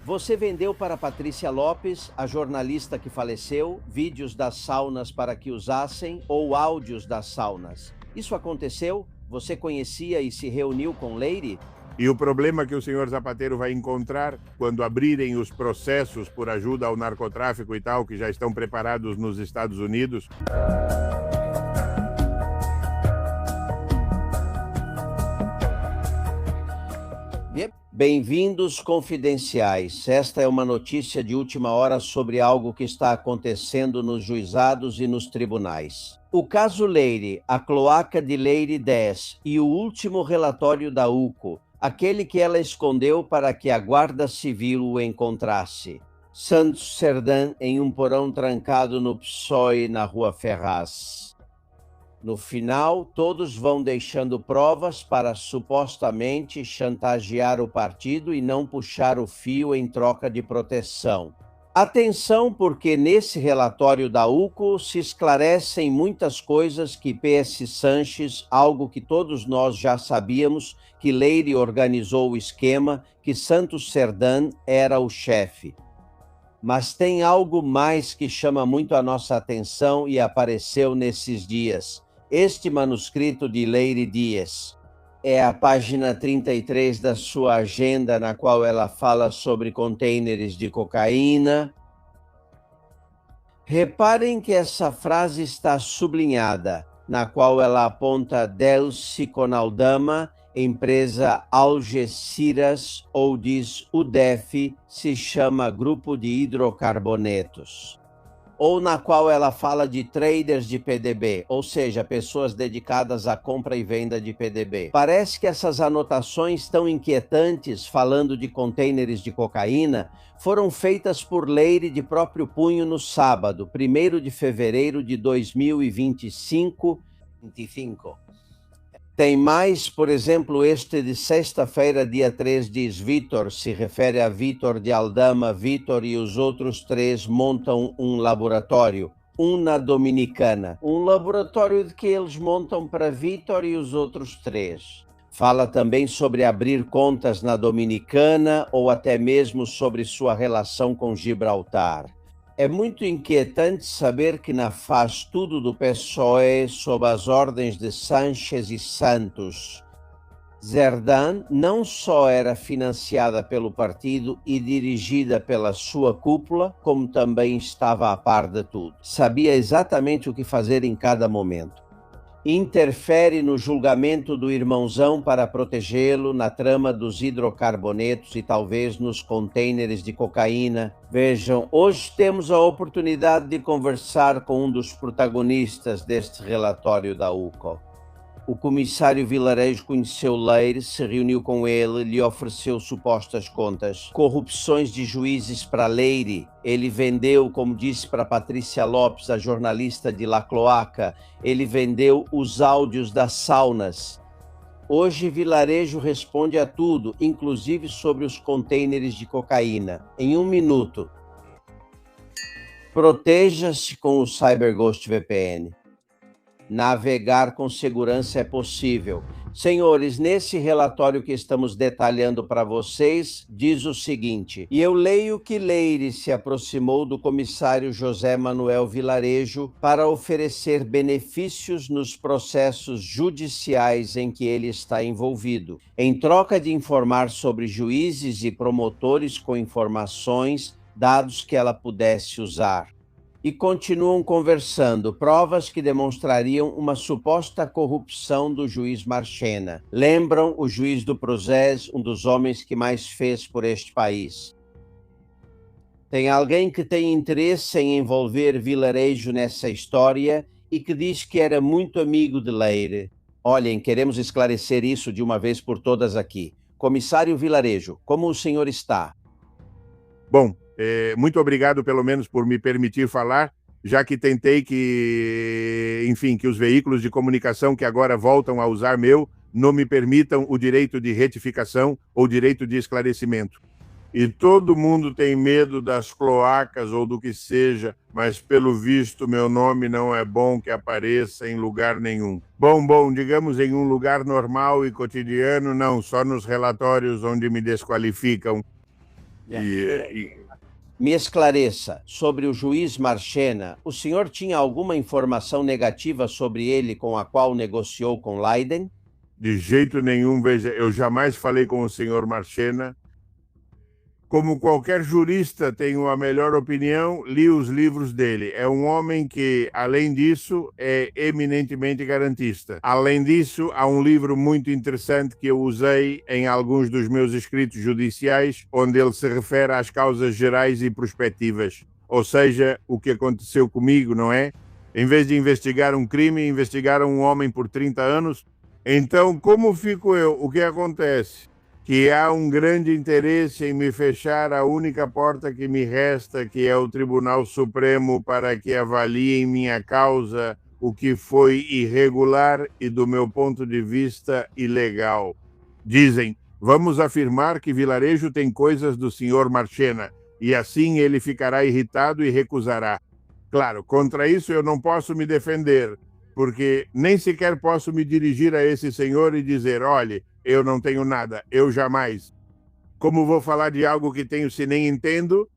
Você vendeu para Patrícia Lopes, a jornalista que faleceu, vídeos das saunas para que usassem ou áudios das saunas. Isso aconteceu? Você conhecia e se reuniu com Leire? E o problema que o senhor Zapatero vai encontrar quando abrirem os processos por ajuda ao narcotráfico e tal, que já estão preparados nos Estados Unidos? Bem-vindos confidenciais. Esta é uma notícia de última hora sobre algo que está acontecendo nos juizados e nos tribunais. O caso Leire, a cloaca de Leire 10 e o último relatório da UCO, aquele que ela escondeu para que a Guarda Civil o encontrasse. Santos Serdã em um porão trancado no PSOE na Rua Ferraz. No final, todos vão deixando provas para supostamente chantagear o partido e não puxar o fio em troca de proteção. Atenção, porque nesse relatório da UCO se esclarecem muitas coisas que PS Sanches, algo que todos nós já sabíamos, que Leire organizou o esquema, que Santos Serdã era o chefe. Mas tem algo mais que chama muito a nossa atenção e apareceu nesses dias. Este manuscrito de Leire Dias é a página 33 da sua agenda, na qual ela fala sobre contêineres de cocaína. Reparem que essa frase está sublinhada, na qual ela aponta Delcy Conaldama, empresa Algeciras, ou diz UDEF, se chama Grupo de Hidrocarbonetos. Ou na qual ela fala de traders de PDB, ou seja, pessoas dedicadas à compra e venda de PDB. Parece que essas anotações tão inquietantes, falando de contêineres de cocaína, foram feitas por Leire de próprio punho no sábado, 1º de fevereiro de 2025. Tem mais, por exemplo, este de sexta-feira, dia 3, diz Vitor, se refere a Vitor de Aldama. Vitor e os outros 3 montam um laboratório, na Dominicana. Um laboratório que eles montam para Vitor e os outros 3. Fala também sobre abrir contas na Dominicana ou até mesmo sobre sua relação com Gibraltar. É muito inquietante saber que na Faz Tudo do PSOE, sob as ordens de Sanches e Santos, Serdã não só era financiada pelo partido e dirigida pela sua cúpula, como também estava a par de tudo. Sabia exatamente o que fazer em cada momento. Interfere no julgamento do irmãozão para protegê-lo, na trama dos hidrocarbonetos e talvez nos contêineres de cocaína. Vejam, hoje temos a oportunidade de conversar com um dos protagonistas deste relatório da UCO. O comissário Vilarejo conheceu Leire, se reuniu com ele, lhe ofereceu supostas contas. Corrupções de juízes para Leire. Ele vendeu, como disse para Patrícia Lopes, a jornalista de La Cloaca, ele vendeu os áudios das saunas. Hoje Vilarejo responde a tudo, inclusive sobre os contêineres de cocaína. Em 1 minuto. Proteja-se com o CyberGhost VPN. Navegar com segurança é possível. Senhores, nesse relatório que estamos detalhando para vocês, diz o seguinte: e eu leio que Leire se aproximou do comissário José Manuel Vilarejo para oferecer benefícios nos processos judiciais em que ele está envolvido, em troca de informar sobre juízes e promotores com informações, dados que ela pudesse usar. E continuam conversando, provas que demonstrariam uma suposta corrupção do juiz Marchena. Lembram o juiz do Prozés, um dos homens que mais fez por este país. Tem alguém que tem interesse em envolver Vilarejo nessa história e que diz que era muito amigo de Leire. Olhem, queremos esclarecer isso de uma vez por todas aqui. Comissário Vilarejo, como o senhor está? Bom, muito obrigado pelo menos por me permitir falar, já que tentei que os veículos de comunicação que agora voltam a usar não me permitam o direito de retificação ou direito de esclarecimento. E todo mundo tem medo das cloacas ou do que seja, mas pelo visto meu nome não é bom que apareça em lugar nenhum. Bom, digamos em um lugar normal e cotidiano, não, só nos relatórios onde me desqualificam. Me esclareça, sobre o juiz Marchena, o senhor tinha alguma informação negativa sobre ele com a qual negociou com Leiden? De jeito nenhum, veja, eu jamais falei com o senhor Marchena. Como qualquer jurista, tenho a melhor opinião, li os livros dele. É um homem que, além disso, é eminentemente garantista. Além disso, há um livro muito interessante que eu usei em alguns dos meus escritos judiciais, onde ele se refere às causas gerais e prospectivas. Ou seja, o que aconteceu comigo, não é? Em vez de investigar um crime, investigaram um homem por 30 anos. Então, como fico eu? O que acontece? Que há um grande interesse em me fechar a única porta que me resta, que é o Tribunal Supremo, para que avalie em minha causa o que foi irregular e, do meu ponto de vista, ilegal. Dizem, vamos afirmar que Vilarejo tem coisas do senhor Marchena, e assim ele ficará irritado e recusará. Claro, contra isso eu não posso me defender, porque nem sequer posso me dirigir a esse senhor e dizer, olhe, eu não tenho nada, eu jamais. Como vou falar de algo que tenho se nem entendo?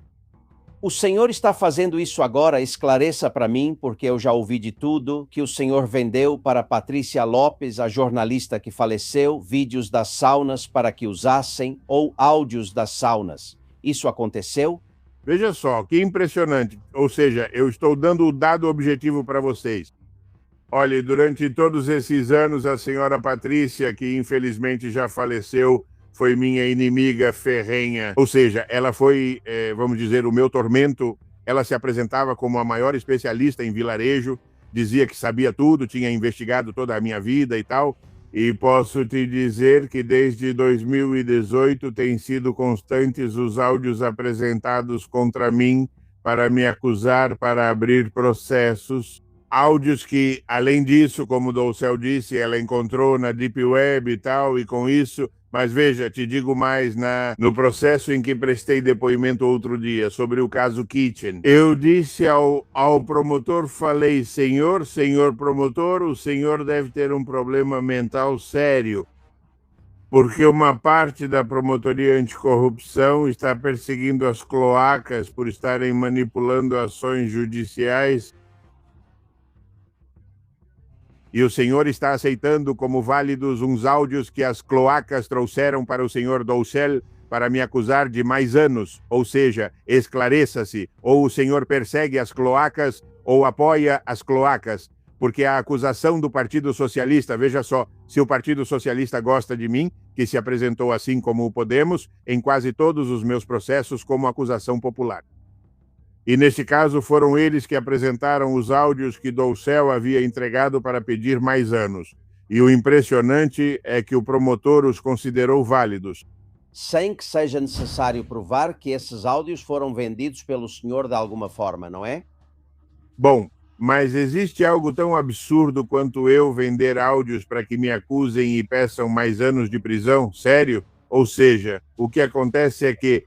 O senhor está fazendo isso agora? Esclareça para mim, porque eu já ouvi de tudo, que o senhor vendeu para Patrícia Lopes, a jornalista que faleceu, vídeos das saunas para que usassem ou áudios das saunas. Isso aconteceu? Veja só, que impressionante. Ou seja, eu estou dando o dado objetivo para vocês. Olha, durante todos esses anos, a senhora Patrícia, que infelizmente já faleceu, foi minha inimiga ferrenha. Ou seja, ela foi, vamos dizer, o meu tormento. Ela se apresentava como a maior especialista em vilarejo, dizia que sabia tudo, tinha investigado toda a minha vida e tal. E posso te dizer que desde 2018 têm sido constantes os áudios apresentados contra mim para me acusar, para abrir processos. Áudios que, além disso, como o Doucel disse, ela encontrou na Deep Web e tal, e com isso... Mas veja, te digo mais, no processo em que prestei depoimento outro dia, sobre o caso Kitchen, eu disse ao promotor, falei, senhor promotor, o senhor deve ter um problema mental sério, porque uma parte da promotoria anticorrupção está perseguindo as cloacas por estarem manipulando ações judiciais. E o senhor está aceitando como válidos uns áudios que as cloacas trouxeram para o senhor Doucel para me acusar de mais anos. Ou seja, esclareça-se, ou o senhor persegue as cloacas ou apoia as cloacas. Porque a acusação do Partido Socialista, veja só, se o Partido Socialista gosta de mim, que se apresentou assim como o Podemos, em quase todos os meus processos como acusação popular. E, neste caso, foram eles que apresentaram os áudios que Doucel havia entregado para pedir mais anos. E o impressionante é que o promotor os considerou válidos. Sem que seja necessário provar que esses áudios foram vendidos pelo senhor de alguma forma, não é? Bom, mas existe algo tão absurdo quanto eu vender áudios para que me acusem e peçam mais anos de prisão? Sério? Ou seja, o que acontece é que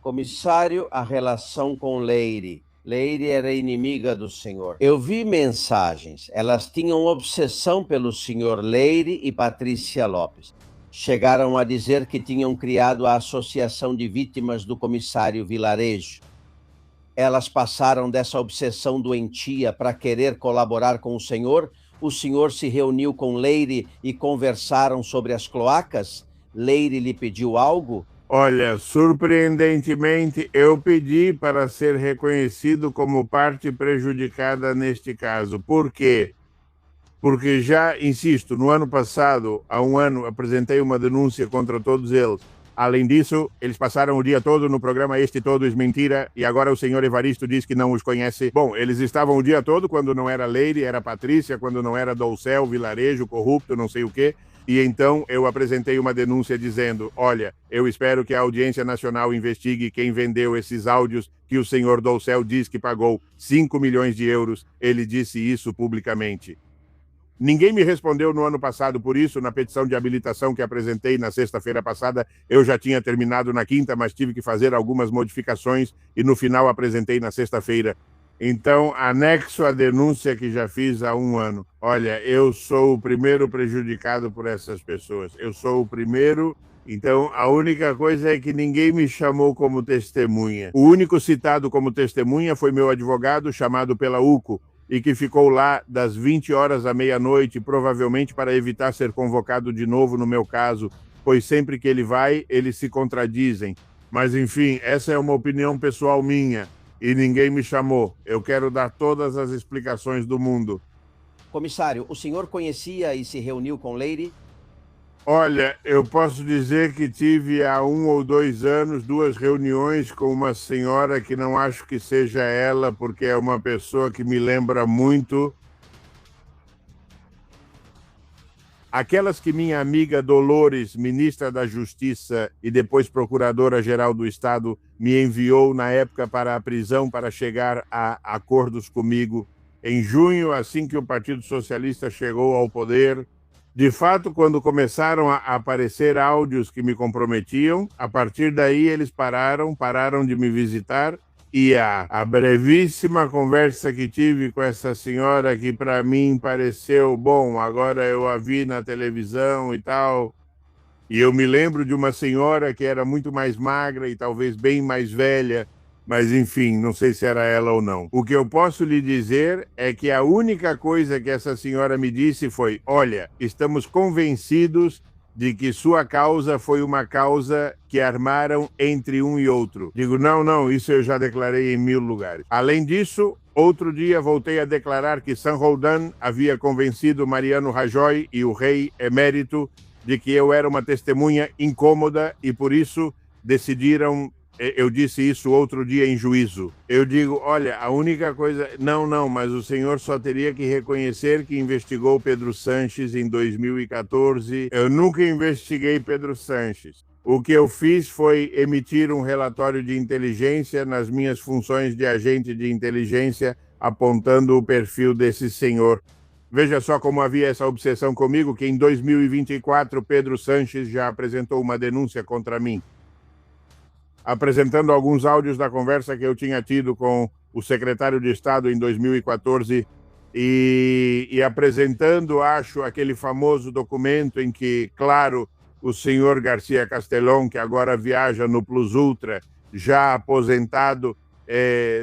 comissário, a relação com Leire. Leire era inimiga do senhor. Eu vi mensagens. Elas tinham obsessão pelo senhor Leire e Patrícia Lopes. Chegaram a dizer que tinham criado a Associação de Vítimas do Comissário Vilarejo. Elas passaram dessa obsessão doentia para querer colaborar com o senhor. O senhor se reuniu com Leire e conversaram sobre as cloacas? Leire lhe pediu algo? Olha, surpreendentemente, eu pedi para ser reconhecido como parte prejudicada neste caso. Por quê? Porque já, insisto, no ano passado, há um ano, apresentei uma denúncia contra todos eles. Além disso, eles passaram o dia todo no programa Este Todos Mentira, e agora o senhor Evaristo diz que não os conhece. Bom, eles estavam o dia todo quando não era Leire, era Patrícia, quando não era Doucel, Vilarejo, corrupto, não sei o quê. E então eu apresentei uma denúncia dizendo, olha, eu espero que a Audiência Nacional investigue quem vendeu esses áudios que o senhor Doucel diz que pagou 5 milhões de euros. Ele disse isso publicamente. Ninguém me respondeu no ano passado por isso, na petição de habilitação que apresentei na sexta-feira passada. Eu já tinha terminado na quinta, mas tive que fazer algumas modificações e no final apresentei na sexta-feira. Então, anexo a denúncia que já fiz há um ano. Olha, eu sou o primeiro prejudicado por essas pessoas. Eu sou o primeiro Então, a única coisa é que ninguém me chamou como testemunha. O único citado como testemunha foi meu advogado, chamado pela UCO, e que ficou lá das 20 horas à meia-noite, provavelmente para evitar ser convocado de novo no meu caso, pois sempre que ele vai, eles se contradizem. Mas, enfim, essa é uma opinião pessoal minha, e ninguém me chamou. Eu quero dar todas as explicações do mundo. Comissário, o senhor conhecia e se reuniu com Lady? Olha, eu posso dizer que tive há 1 ou 2 anos 2 reuniões com uma senhora que não acho que seja ela, porque é uma pessoa que me lembra muito aquelas que minha amiga Dolores, ministra da Justiça e depois procuradora-geral do Estado, me enviou na época para a prisão para chegar a acordos comigo em junho, assim que o Partido Socialista chegou ao poder. De fato, quando começaram a aparecer áudios que me comprometiam, a partir daí eles pararam de me visitar, e a brevíssima conversa que tive com essa senhora, que para mim pareceu, bom, agora eu a vi na televisão e tal, e eu me lembro de uma senhora que era muito mais magra e talvez bem mais velha, mas enfim, não sei se era ela ou não. O que eu posso lhe dizer é que a única coisa que essa senhora me disse foi: olha, estamos convencidos de que sua causa foi uma causa que armaram entre um e outro. Digo, não, isso eu já declarei em 1000 lugares. Além disso, outro dia voltei a declarar que Saint Roldan havia convencido Mariano Rajoy e o rei emérito de que eu era uma testemunha incômoda e por isso decidiram. Eu disse isso outro dia em juízo. Eu digo, olha, a única coisa... Não, mas o senhor só teria que reconhecer que investigou Pedro Sanches em 2014. Eu nunca investiguei Pedro Sanches. O que eu fiz foi emitir um relatório de inteligência nas minhas funções de agente de inteligência, apontando o perfil desse senhor. Veja só como havia essa obsessão comigo, que em 2024 Pedro Sanches já apresentou uma denúncia contra mim, apresentando alguns áudios da conversa que eu tinha tido com o secretário de Estado em 2014 e apresentando, acho, aquele famoso documento em que, claro, o senhor Garcia Castellón, que agora viaja no Plus Ultra, já aposentado,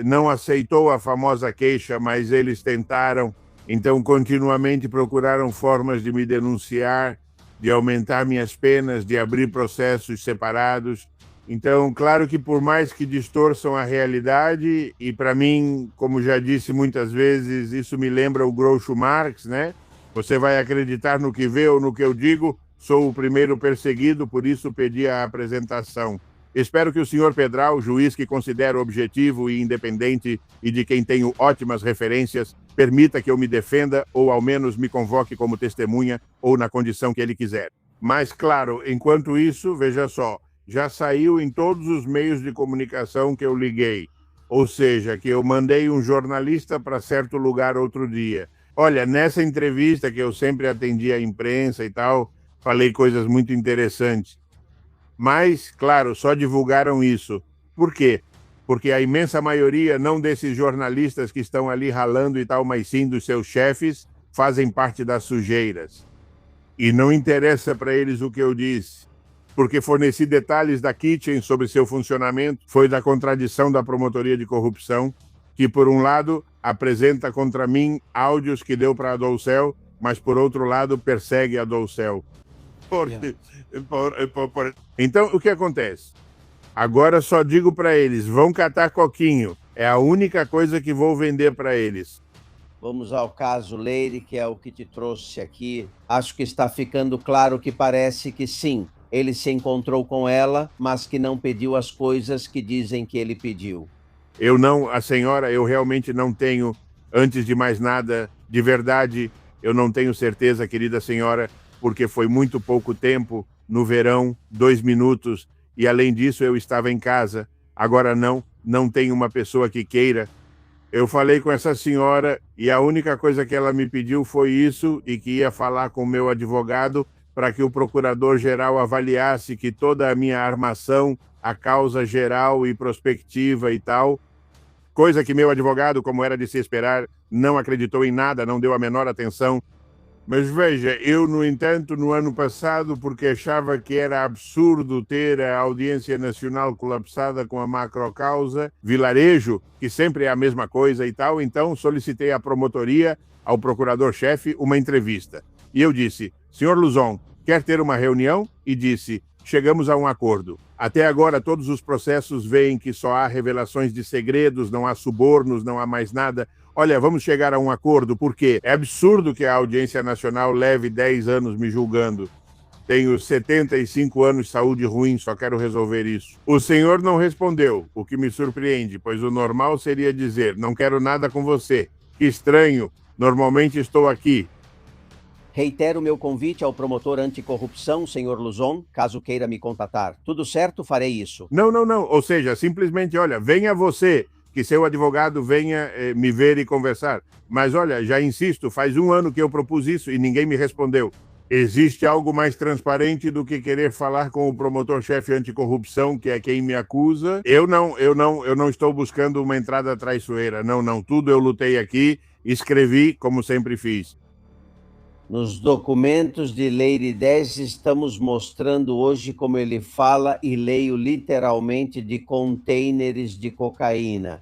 não aceitou a famosa queixa, mas eles tentaram, então continuamente procuraram formas de me denunciar, de aumentar minhas penas, de abrir processos separados. Então, claro que por mais que distorçam a realidade, e para mim, como já disse muitas vezes, isso me lembra o Groucho Marx, né? Você vai acreditar no que vê ou no que eu digo, sou o primeiro perseguido, por isso pedi a apresentação. Espero que o senhor Pedral, juiz que considero objetivo e independente e de quem tenho ótimas referências, permita que eu me defenda ou ao menos me convoque como testemunha ou na condição que ele quiser. Mas, claro, enquanto isso, veja só, já saiu em todos os meios de comunicação que eu liguei. Ou seja, que eu mandei um jornalista para certo lugar outro dia. Olha, nessa entrevista que eu sempre atendi à imprensa e tal, falei coisas muito interessantes. Mas, claro, só divulgaram isso. Por quê? Porque a imensa maioria, não desses jornalistas que estão ali ralando e tal, mas sim dos seus chefes, fazem parte das sujeiras. E não interessa para eles o que eu disse, porque forneci detalhes da Kitchen sobre seu funcionamento, foi da contradição da promotoria de corrupção, que por um lado apresenta contra mim áudios que deu para a Dolcel, mas por outro lado persegue a Dolcel. Então, o que acontece? Agora só digo para eles, vão catar coquinho, é a única coisa que vou vender para eles. Vamos ao caso Lady, que é o que te trouxe aqui. Acho que está ficando claro que parece que sim, ele se encontrou com ela, mas que não pediu as coisas que dizem que ele pediu. A senhora, eu realmente não tenho, antes de mais nada, de verdade, eu não tenho certeza, querida senhora, porque foi muito pouco tempo, no verão, 2 minutos, e além disso eu estava em casa. Agora não tem uma pessoa que queira. Eu falei com essa senhora e a única coisa que ela me pediu foi isso, e que ia falar com o meu advogado para que o procurador-geral avaliasse que toda a minha armação, a causa geral e prospectiva e tal, coisa que meu advogado, como era de se esperar, não acreditou em nada, não deu a menor atenção. Mas veja, eu, no entanto, no ano passado, porque achava que era absurdo ter a Audiência Nacional colapsada com a macrocausa, vilarejo, que sempre é a mesma coisa e tal, então solicitei à promotoria, ao procurador-chefe, uma entrevista. E eu disse, senhor Luzon, quer ter uma reunião? E disse, chegamos a um acordo. Até agora, todos os processos veem que só há revelações de segredos, não há subornos, não há mais nada. Olha, vamos chegar a um acordo, porque é absurdo que a Audiência Nacional leve 10 anos me julgando. Tenho 75 anos de saúde ruim, só quero resolver isso. O senhor não respondeu, o que me surpreende, pois o normal seria dizer, não quero nada com você. Que estranho, normalmente estou aqui. Reitero meu convite ao promotor anticorrupção, senhor Luzon, caso queira me contatar. Tudo certo, farei isso. Não, não, não. Ou seja, simplesmente, olha, venha você, que seu advogado venha me ver e conversar. Mas olha, já insisto, faz um ano que eu propus isso e ninguém me respondeu. Existe algo mais transparente do que querer falar com o promotor-chefe anticorrupção, que é quem me acusa? Eu não estou buscando uma entrada traiçoeira. Não, não. Tudo eu lutei aqui, escrevi como sempre fiz. Nos documentos de Lei 10 estamos mostrando hoje como ele fala, e leio literalmente, de containers de cocaína.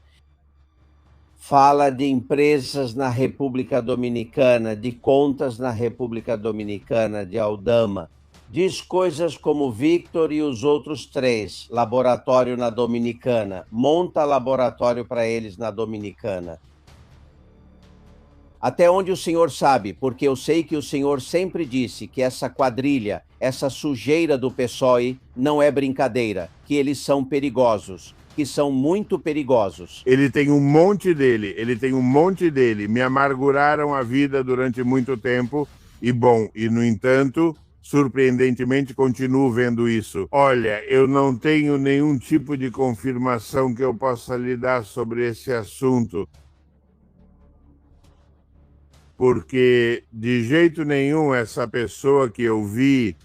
Fala de empresas na República Dominicana, de contas na República Dominicana, de Aldama. Diz coisas como Victor e os outros 3, laboratório na Dominicana. Monta laboratório para eles na Dominicana. Até onde o senhor sabe, porque eu sei que o senhor sempre disse que essa quadrilha, essa sujeira do PSOE não é brincadeira, que eles são perigosos, que são muito perigosos. Ele tem um monte dele, Me amarguraram a vida durante muito tempo e, bom, e no entanto, surpreendentemente, continuo vendo isso. Olha, eu não tenho nenhum tipo de confirmação que eu possa lhe dar sobre esse assunto. Porque de jeito nenhum essa pessoa que eu vi,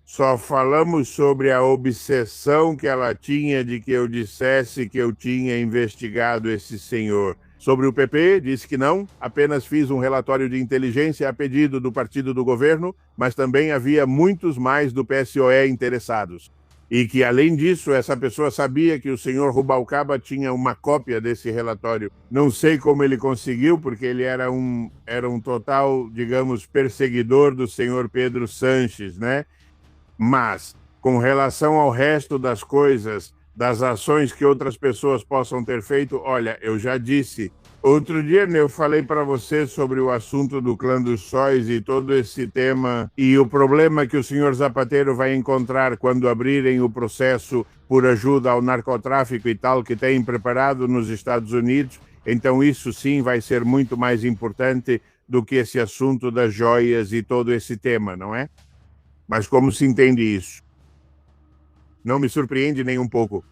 só falamos sobre a obsessão que ela tinha de que eu dissesse que eu tinha investigado esse senhor. Sobre o PP, disse que não, apenas fiz um relatório de inteligência a pedido do partido do governo, mas também havia muitos mais do PSOE interessados. E que, além disso, essa pessoa sabia que o senhor Rubalcaba tinha uma cópia desse relatório. Não sei como ele conseguiu, porque ele era um total, digamos, perseguidor do senhor Pedro Sanches, né? Mas, com relação ao resto das coisas, das ações que outras pessoas possam ter feito, olha, eu já disse. Outro dia eu falei para você sobre o assunto do clã dos sóis e todo esse tema e o problema que o senhor Zapatero vai encontrar quando abrirem o processo por ajuda ao narcotráfico e tal que tem preparado nos Estados Unidos. Então isso sim vai ser muito mais importante do que esse assunto das joias e todo esse tema, não é? Mas como se entende isso? Não me surpreende nem um pouco.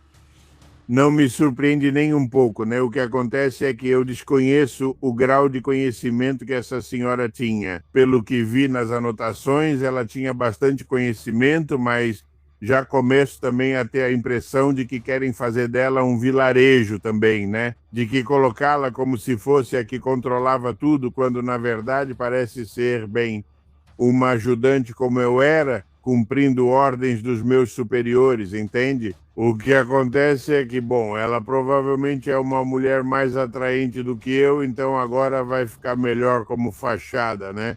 Não me surpreende nem um pouco, né? O que acontece é que eu desconheço o grau de conhecimento que essa senhora tinha. Pelo que vi nas anotações, ela tinha bastante conhecimento, mas já começo também a ter a impressão de que querem fazer dela um vilarejo também, né? De que colocá-la como se fosse a que controlava tudo, quando na verdade parece ser, bem, uma ajudante como eu era, cumprindo ordens dos meus superiores, entende? O que acontece é que, bom, ela provavelmente é uma mulher mais atraente do que eu, então agora vai ficar melhor como fachada, né?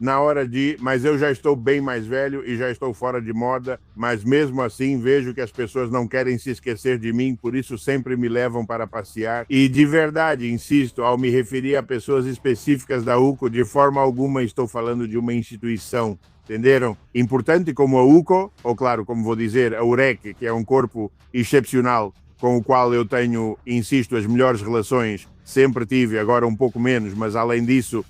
Mas eu já estou bem mais velho e já estou fora de moda, mas mesmo assim vejo que as pessoas não querem se esquecer de mim, por isso sempre me levam para passear. E de verdade, insisto, ao me referir a pessoas específicas da UCO, de forma alguma estou falando de uma instituição. Entenderam? Importante como a UCO, ou claro, como vou dizer, a UREC, que é um corpo excepcional com o qual eu tenho, insisto, as melhores relações, sempre tive, agora um pouco menos, mas além disso,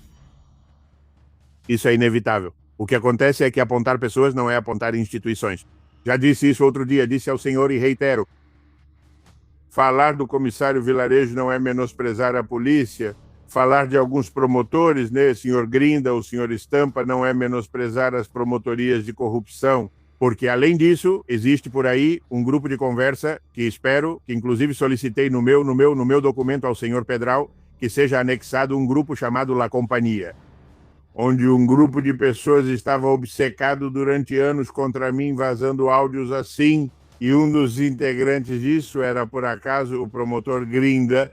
isso é inevitável. O que acontece é que apontar pessoas não é apontar instituições. Já disse isso outro dia, disse ao senhor e reitero. Falar do comissário Vilarejo não é menosprezar a polícia. Falar de alguns promotores, né, o senhor Grinda, o senhor Estampa, não é menosprezar as promotorias de corrupção, porque além disso, existe por aí um grupo de conversa que espero, que inclusive solicitei no meu documento ao senhor Pedral, que seja anexado um grupo chamado La Companhia. onde um grupo de pessoas estava obcecado durante anos contra mim, vazando áudios assim, e um dos integrantes disso era, por acaso, o promotor Grinda.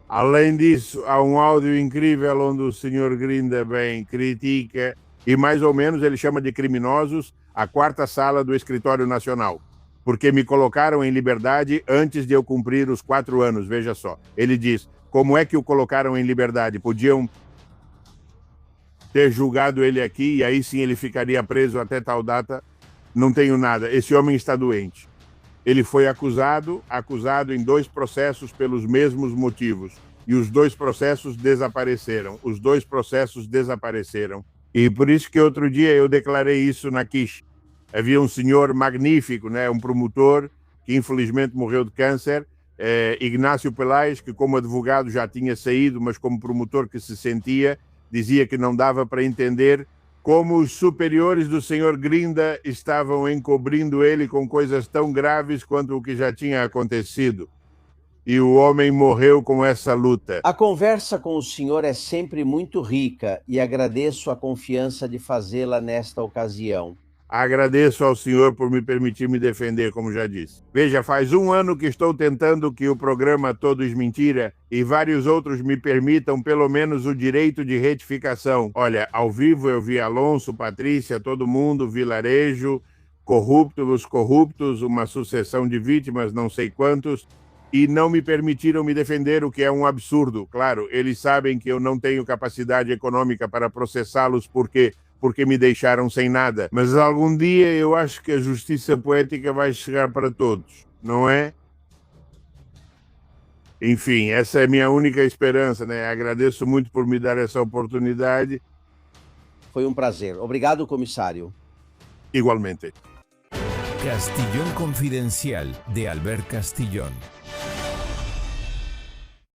Além disso, há um áudio incrível onde o senhor Grinda bem critica, e mais ou menos ele chama de criminosos a quarta sala do Escritório Nacional, porque me colocaram em liberdade antes de eu cumprir os 4 anos, veja só. Ele diz, como é que o colocaram em liberdade? Podiam ter julgado ele aqui e aí sim ele ficaria preso até tal data? Não tenho nada, esse homem está doente. Ele foi acusado em 2 processos pelos mesmos motivos. E os 2 processos desapareceram. E por isso que outro dia eu declarei isso na Quiche. Havia um senhor magnífico, né, um promotor, que infelizmente morreu de câncer, Ignácio Pelaes, que como advogado já tinha saído, mas como promotor que se sentia, dizia que não dava para entender como os superiores do senhor Grinda estavam encobrindo ele com coisas tão graves quanto o que já tinha acontecido. E o homem morreu com essa luta. A conversa com o senhor é sempre muito rica e agradeço a confiança de fazê-la nesta ocasião. Agradeço ao senhor por me permitir me defender, como já disse. Veja, faz 1 ano que estou tentando que o programa Todos Mentira e vários outros me permitam pelo menos o direito de retificação. Olha, ao vivo eu vi Alonso, Patrícia, todo mundo, Vilarejo, os corruptos, uma sucessão de vítimas, não sei quantos, e não me permitiram me defender, o que é um absurdo. Claro, eles sabem que eu não tenho capacidade econômica para processá-los porque me deixaram sem nada. Mas algum dia eu acho que a justiça poética vai chegar para todos, não é? Enfim, essa é a minha única esperança, né? Agradeço muito por me dar essa oportunidade. Foi um prazer. Obrigado, comissário. Igualmente. Castillón Confidencial, de Albert Castillón.